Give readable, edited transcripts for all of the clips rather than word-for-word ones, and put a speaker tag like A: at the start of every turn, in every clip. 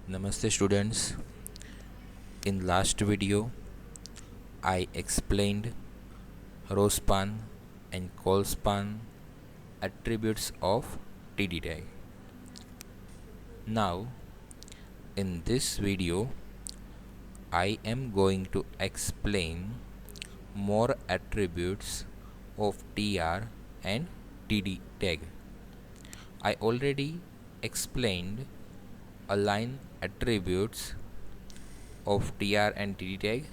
A: Namaste students. In last video I explained row span and col span attributes of TD tag. Now in this video I am going to explain more attributes of TR and TD tag. I already explained align attributes of TR and TD tag,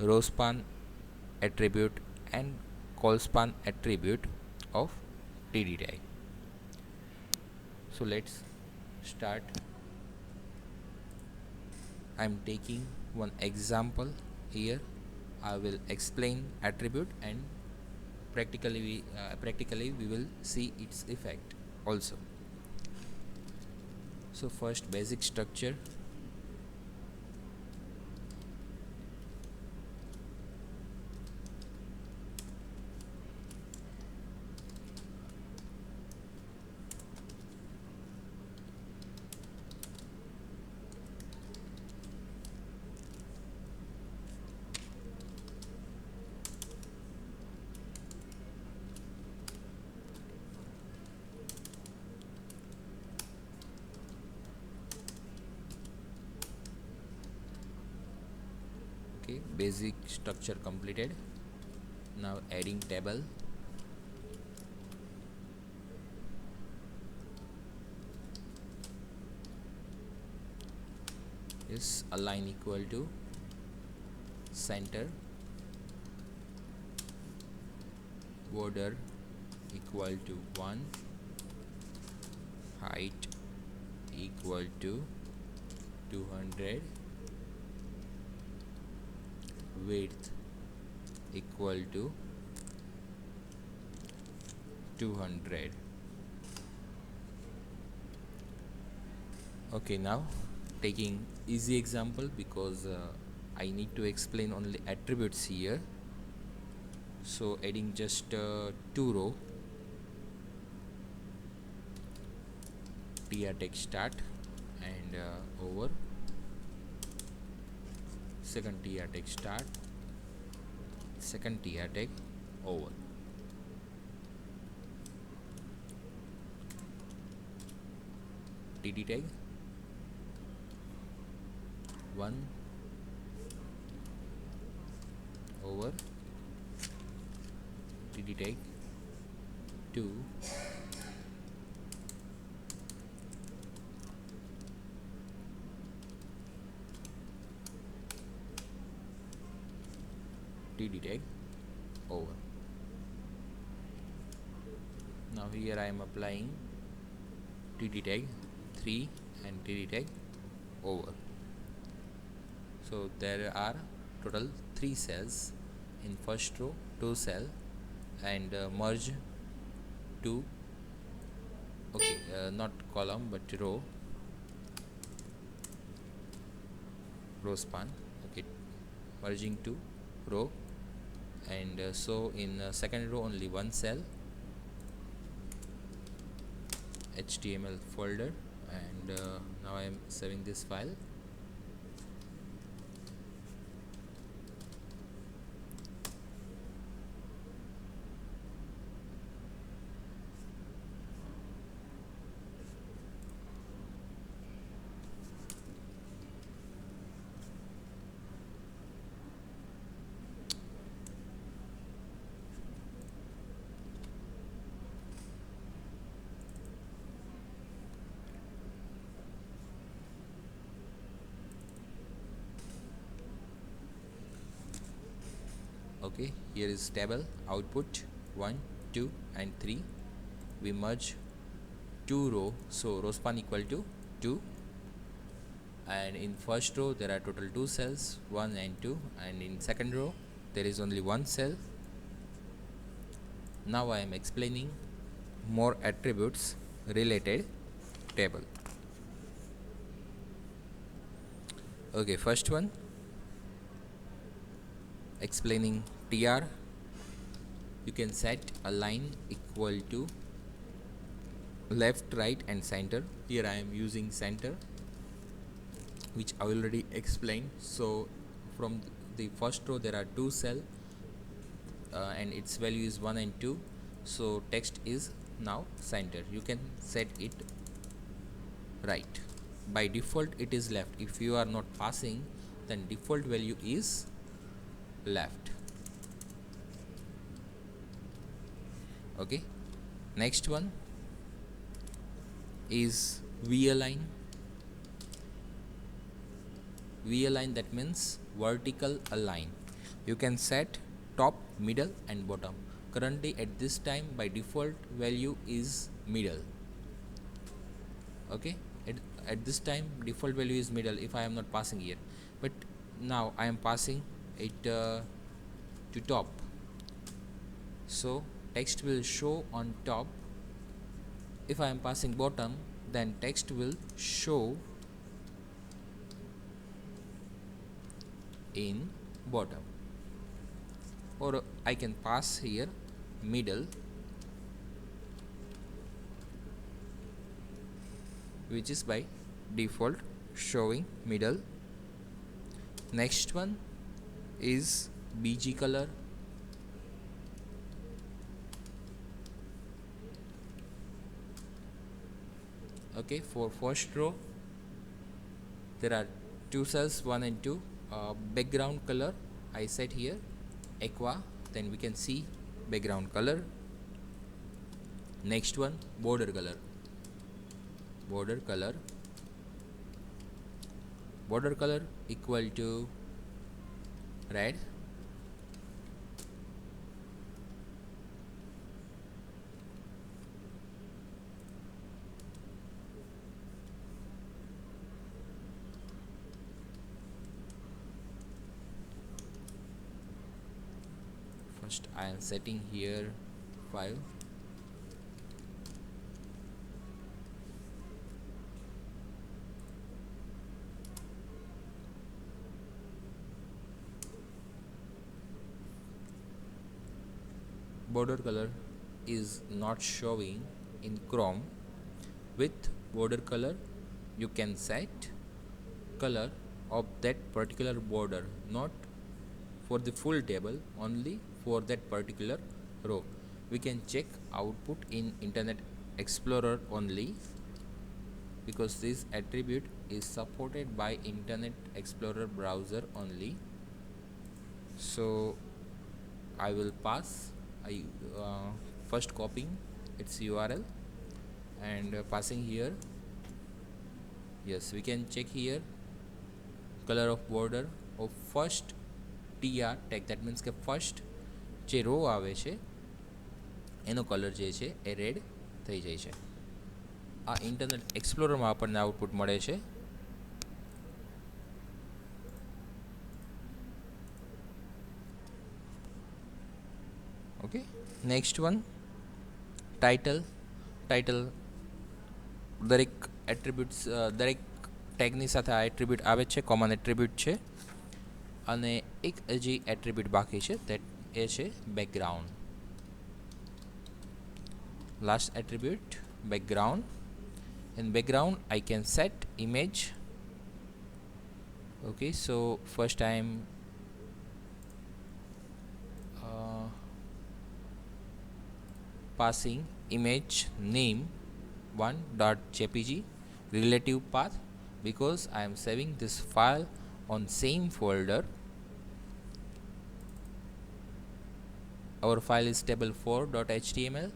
A: row span attribute and col span attribute of TD tag. So let's start. I'm taking one example here. I will explain attribute and practically we will see its effect also. So first, basic structure. Okay, basic structure completed. Now adding table. Is align equal to center, border equal to 1, height equal to 200, width equal to 200. Okay, now taking easy example because I need to explain only attributes here. So adding just 2 row, TR tag start and over, second TR tag start, second TR tag over. TD tag 1 over, TD tag 2 TD tag over. Now here I am applying TD tag 3 and TD tag over. So there are total 3 cells in first row, 2 cell and merge 2, okay, not column but row span, okay, merging 2 row and so in second row only 1 cell, HTML folder, and now I am saving this file. Okay, here is table output 1, 2 and 3. We merge 2 row, so row span equal to 2, and in first row there are total 2 cells, 1 and 2, and in second row there is only 1 cell. Now I am explaining more attributes related table. Okay, first one, explaining TR, you can set align equal to left, right and center. Here I am using center. which I already explained. So from the first row there are two cells and its value is 1 and 2. So text is now centered. You can set it right. By default it is left. If you are not passing, then default value is left. Okay, next one is v-align. V-align, that means vertical align. You can set top, middle and bottom. Currently at this time by default value is middle. Okay, at this time default value is middle if I am not passing here, but now I am passing it to top, so text will show on top. If I am passing bottom, then text will show in bottom. Or I can pass here middle, which is by default showing middle. Next one is BG color. Okay, for first row there are two cells, 1 and 2. Background color I set here aqua, then we can see background color. Next one, border color. Border color equal to red. First I am setting here 5. Border color is not showing in Chrome. With border color you can set color of that particular border, not for the full table, only for that particular row. We can check output in Internet Explorer only, because this attribute is supported by Internet Explorer browser only. So I will pass first copying its URL and passing here. Yes, we can check here color of border of first TR tag, that means કે first જે row આવે છે એનો colour જે છે એ red થઈ જાય છે. આ ઇન્ટરનેટ એક્સપ્લોરરમાં આપણને આઉટપુટ મળે છે. Okay, next one title. દરેક એટ્રીબ્યુટ્સ, દરેક ટેગની સાથે આ એટ્રીબ્યુટ આવે છે, કોમન એટ્રીબ્યુટ છે. અને એક હજી એટ્રીબ્યુટ બાકી છે, that એ છે background. Last attribute background. In background I can set image. Okay, so first I am passing image name 1.jpg relative path, because I am saving this file on same folder. Our file is table4.html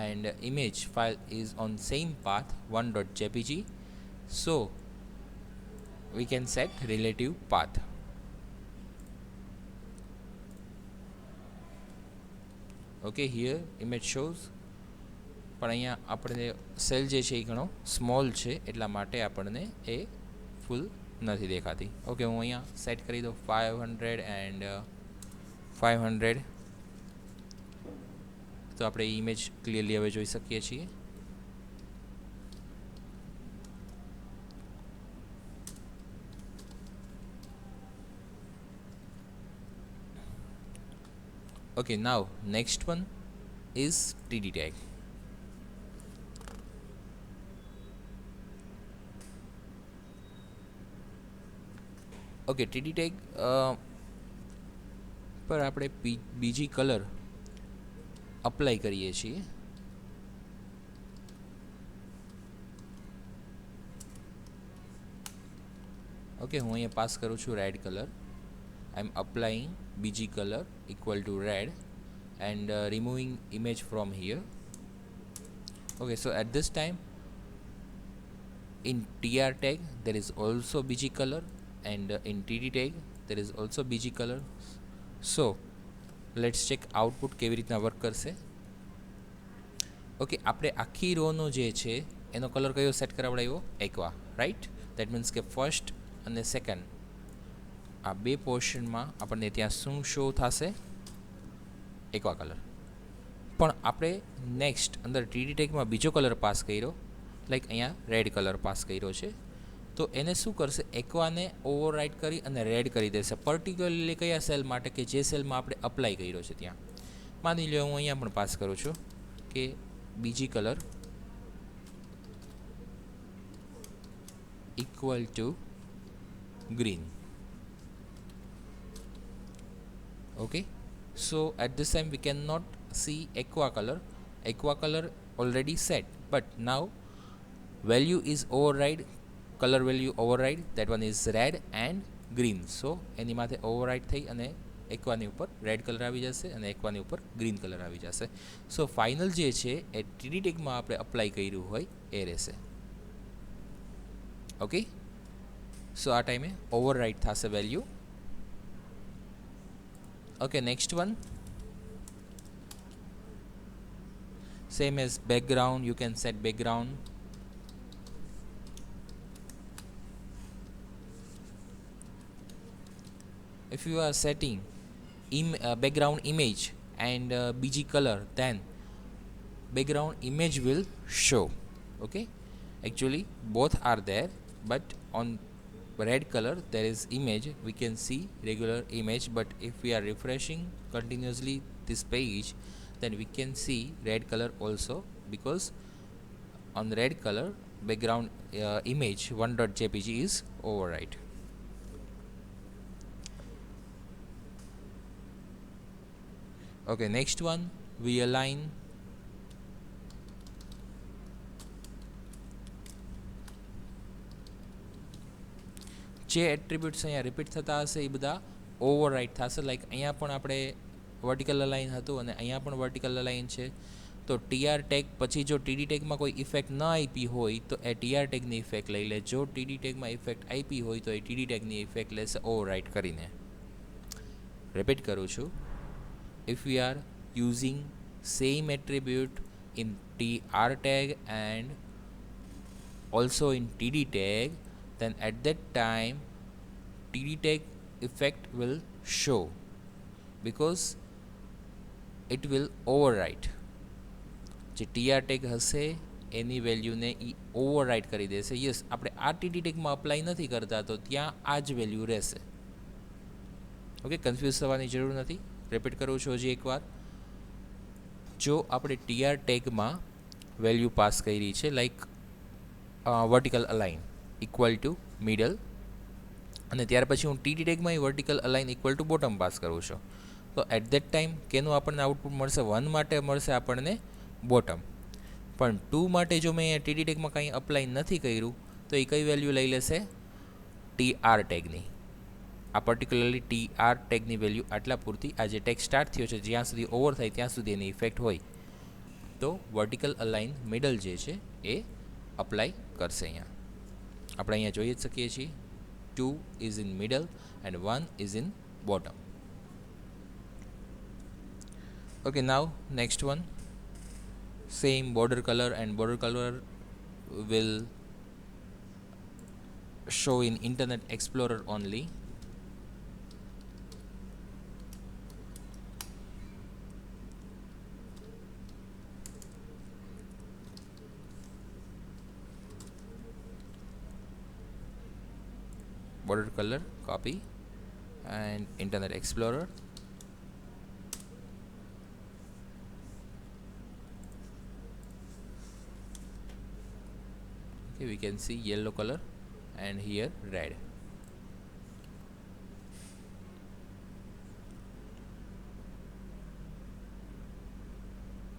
A: and image file is on same path 1.jpg, so we can set relative path. Okay, here image shows, પણ અહીંયા આપણે cell જે છે એ ઘણો small છે, એટલા માટે આપણને એ ફૂલ નથી દેખાતી. ઓકે, હું અહીંયા સેટ કરી દઉં 500 and 500, તો આપણે ઇમેજ ક્લિયરલી હવે જોઈ શકીએ છીએ. Okay, now next one is TD tag. Okay, TD tag પર આપણે બીજી કલર અપ્લાય કરીએ છીએ. ઓકે, હું અહીંયા પાસ કરું છું રેડ કલર. આઈ એમ અપ્લાઈંગ બીજી colour equal to red and removing image from here. Okay, so at this time in tr tag there is also bg color and in td tag there is also bg color. So let's check output કેવી રીતના work કરશે. Okay, આપણે આખી રોનો જે છે એનો colour કયો set કરાવડાવ્યો? Aqua, right? દેટ મીન્સ કે ફર્સ્ટ અને સેકન્ડ આ બે પોર્શનમાં આપણને ત્યાં શું શો થશે? Aqua colour. પણ આપણે નેક્સ્ટ અંદર ટીડી ટેગમાં બીજો કલર પાસ કર્યો, લાઈક અહીંયા રેડ કલર પાસ કર્યો છે, તો એને શું કરશે? એક્વાને ઓવરરાઇડ કરી અને રેડ કરી દેશે. પર્ટિક્યુલરલી કયા સેલ માટે? કે જે સેલમાં આપણે અપ્લાય કર્યો છે ત્યાં. માની લો હું અહીંયા પણ પાસ કરું છું કે બીજી colour equal to green. Okay, so at this time we cannot see aqua color already set, but now value is override, color value override, that one is red and green. so એની માથે override થઈ અને એક્વાની ઉપર red colour આવી જશે અને એક્વાની ઉપર green colour આવી જશે. સો ફાઇનલ જે છે એ ટીડી ટેગમાં આપણે અપ્લાય કર્યું હોય એ રહેશે. ઓકે, સો આ ટાઈમે ઓવરરાઇડ થશે value. Okay, next one, same as background, you can set background. If you are setting background image and bg color, then background image will show. Okay, actually both are there, but on red color there is image, we can see regular image, but if we are refreshing continuously this page, then we can see red color also, because on red color background image 1.jpg is override. Okay, next one, we align જે attributes અહીંયા repeat થતા હશે એ બધા override થશે. Like અહીંયા પણ આપણે vertical align હતું અને અહીંયા પણ વર્ટિકલ અલાઇન છે. તો ટીઆર ટેગ પછી જો ટીડી ટેગમાં કોઈ ઇફેક્ટ ન આપી હોય તો એ ટીઆર ટેગની ઇફેક્ટ લઈ લે. જો ટીડી ટેગમાં ઇફેક્ટ આપી હોય તો એ ટીડી ટેગની ઇફેક્ટ લેશે ઓવરરાઇડ કરીને. રિપીટ કરું છું, if we are using same attribute in TR tag and also in TD tag, then at that time TD tag effect will show because it will overwrite. જે TR tag હશે એની વેલ્યુને એ override કરી દેશે. Yes, આપણે આ TD tag માં apply નથી કરતા તો ત્યાં આ જ વેલ્યુ રહેશે. ઓકે, કન્ફ્યુઝ થવાની જરૂર નથી. રિપીટ કરું છું હજી એકવાર. જો આપણે TR ટેગમાં વેલ્યુ પાસ કરી છે, like vertical align equal to middle, અને ત્યાર પછી હું TD ટેગમાં vertical align equal to bottom pass કરું છું, તો એટ ધેટ ટાઈમ કેનું આપણને આઉટપુટ મળશે? 1 માટે મળશે આપણને બોટમ. પણ 2 માટે જો મેં TD ટેગમાં કંઈ અપ્લાય નથી કર્યું તો એ કઈ વેલ્યુ લઈ લેશે? TR ટેગની. આ પર્ટિક્યુલરલી TR ટેગની વેલ્યુ આટલા પૂરતી, આ જે ટેગ સ્ટાર્ટ થયો છે જ્યાં સુધી ઓવર થાય ત્યાં સુધી એની ઇફેક્ટ હોય તો વર્ટિકલ અલાઇન મિડલ જે છે એ અપ્લાય કરશે. અહીંયા આપણે અહીંયા જોઈ જ શકીએ છીએ 2 is in middle and 1 is in bottom. Okay, now next one, same border color, and border color will show in Internet Explorer only. Border color, copy, and Internet Explorer. Okay, we can see yellow color and here red.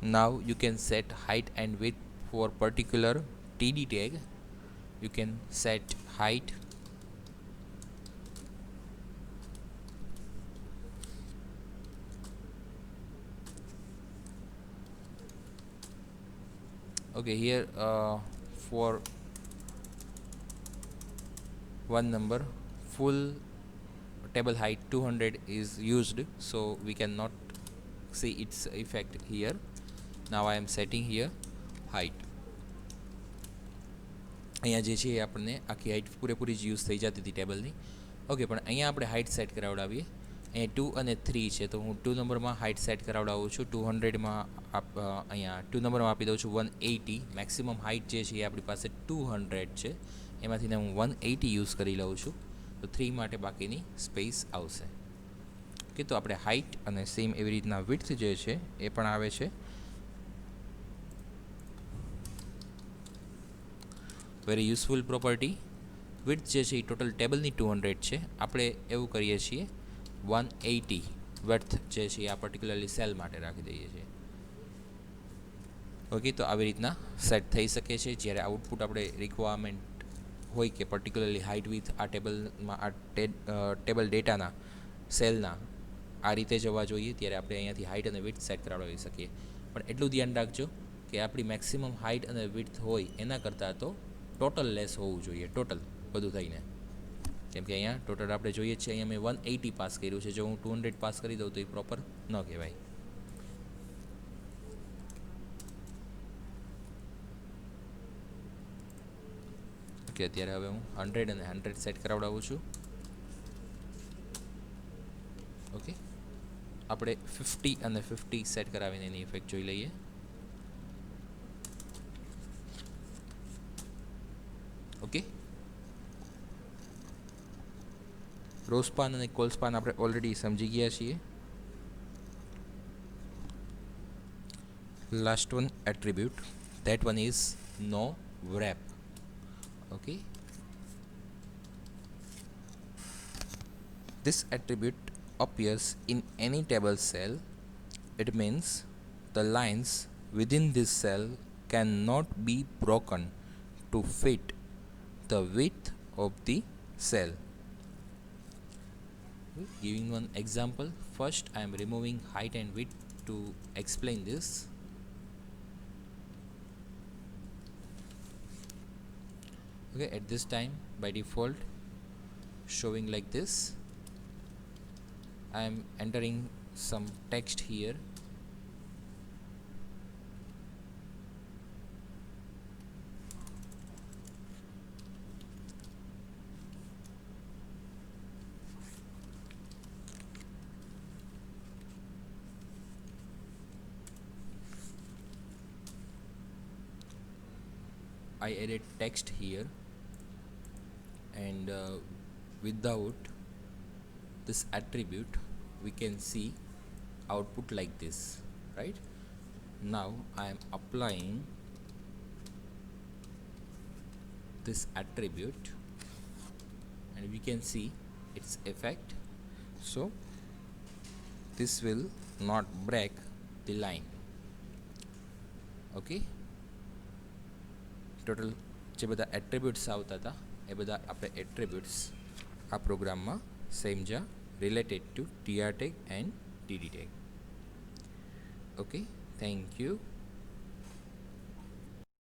A: Now you can set height and width for particular TD tag. You can set height, okay. Here for one number, full table height 200 is used, so we cannot see its effect here. Now I am setting here height. અહીંયા જે છે એ આપણને આખી height પૂરેપૂરી જ use થઈ જતી હતી ટેબલની. ઓકે, પણ અહીંયા આપણે હાઇટ સેટ કરાવડાવીએ. અહીંયા 2 અને 3 છે, તો હું 2 નંબરમાં હાઇટ સેટ કરાવડાવું છું. 200માં અહીંયા 2 નંબરમાં આપી દઉં છું 180. મેક્સિમમ હાઇટ જે છે એ આપણી પાસે 200 છે, એમાંથીને હું 180 યુઝ કરી લઉં છું. તો 3 માટે બાકીની સ્પેસ આવશે. ઓકે, તો આપણે હાઇટ અને સેમ એવી રીતના વિડ્થ જે છે એ પણ આવે છે. Very useful property. વિડ્થ જે છે એ ટોટલ ટેબલની 200 છે. આપણે એવું કરીએ છીએ 180 વિડ્થ જે છે એ આ પર્ટિક્યુલરલી સેલ માટે રાખી દઈએ છીએ. ઓકે, તો આવી રીતના સેટ થઈ શકે છે. જ્યારે આઉટપુટ આપણે રિક્વાયરમેન્ટ હોય કે પર્ટિક્યુલરલી હાઇટ વિથ આ ટેબલમાં આ ટેબલ ડેટાના સેલના આ રીતે જવા જોઈએ, ત્યારે આપણે અહીંયાથી હાઇટ અને વિડ્થ સેટ કરાવી શકીએ. પણ એટલું ધ્યાન રાખજો કે આપણી મેક્સિમમ હાઇટ અને વિડ્થ હોય એના કરતાં તો ટોટલ લેસ હોવું જોઈએ, ટોટલ બધું થઈને. કેમ કે અહીંયા ટોટલ આપણે જોઈએ છીએ, અહીંયા મેં 180 પાસ કર્યું છે. જો હું 200 પાસ કરી દઉં તો એ પ્રોપર ન કહેવાય. ઓકે, અત્યારે હવે હું 100 અને 100 સેટ કરાવડાવું છું. ઓકે, આપણે 50 અને 50 સેટ કરાવીને એની ઇફેક્ટ જોઈ લઈએ. ઓકે, રો સ્પાન અને કોલ સ્પાન આપણે ઓલરેડી સમજી ગયા છીએ. Last one attribute, that one is no wrap. Okay, this attribute appears in any table cell. It means the lines within this cell cannot be broken to fit the width of the cell. Giving one example, first I am removing height and width to explain this. Okay, at this time by default showing like this. I am entering some text here. I added text here, and without this attribute we can see output like this, right? Now I am applying this attribute and we can see its effect. So this will not break the line. Okay, total જે બધા attributes આવતા હતા એ બધા આપણે attributes આ પ્રોગ્રામમાં સમજ્યા related to TR tag and DD tag. Okay, thank you.